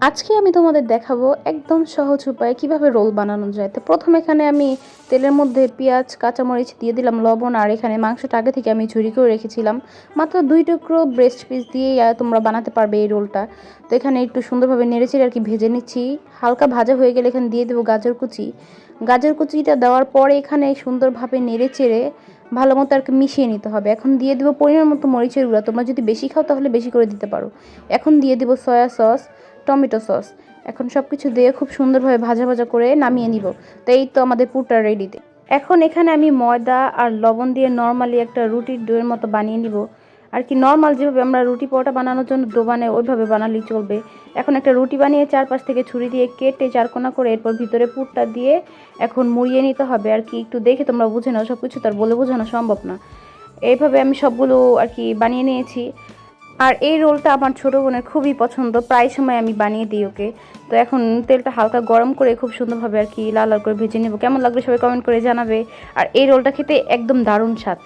আজকে আমি তোমাদের দেখাবো একদম সহজ উপায়ে কিভাবে রোল বানানো যায়। তো প্রথমে এখানে আমি তেলের মধ্যে পেঁয়াজ কাঁচামরিচ দিয়ে দিলাম, লবণ, আর এখানে মাংসটা আগে থেকে আমি ঝুরি করে রেখেছিলাম। মাত্র 2 টুকরো ব্রেস্ট পিস দিয়েই তোমরা বানাতে পারবে এই রোলটা। তো এখানে একটু সুন্দরভাবে নেড়েচেড়ে আর কি ভেজে নিচ্ছি। হালকা ভাজা হয়ে গেলে এখানে দিয়ে দেবো গাজর কুচি। গাজর কুচিটা দেওয়ার পরে এখানে সুন্দরভাবে নেড়েচেড়ে ভালো মতো আর কি মিশিয়ে নিতে হবে। এখন দিয়ে দেবো পরিমাণ মতো মরিচের গুঁড়া, তোমরা যদি বেশি খাও তাহলে বেশি করে দিতে পারো। এখন দিয়ে দেবো সয়া সস, টমেটো সস। এখন সব কিছু দিয়ে খুব সুন্দরভাবে ভাজা ভাজা করে নামিয়ে নিব। তো এই তো আমাদের পুরটা রেডিতে। এখন এখানে আমি ময়দা আর লবণ দিয়ে নর্মালি একটা রুটির ডোয়ের মতো বানিয়ে নিব। আর কি নর্মাল যেভাবে আমরা রুটি পরোটা বানানোর জন্য ডো বানাই ওইভাবে বানালেই চলবে। এখন একটা রুটি বানিয়ে চারপাশ থেকে ছুরি দিয়ে কেটে চারকোনা করে এরপর ভিতরে পুরটা দিয়ে এখন মুড়িয়ে নিতে হবে। আর কি একটু দেখে তোমরা বুঝে নাও, সব কিছু তার বলে বোঝানো সম্ভব না। এইভাবে আমি সবগুলো আর কি বানিয়ে নিয়েছি। আর এই রোলটা আমার ছোটো বোনের খুবই পছন্দ, প্রায় সময় আমি বানিয়ে দিই ওকে। তো এখন তেলটা হালকা গরম করে খুব সুন্দরভাবে আর কি লাল লাল করে ভেজে নেব। কেমন লাগবে সবাই কমেন্ট করে জানাবে। আর এই রোলটা খেতে একদম দারুণ স্বাদ।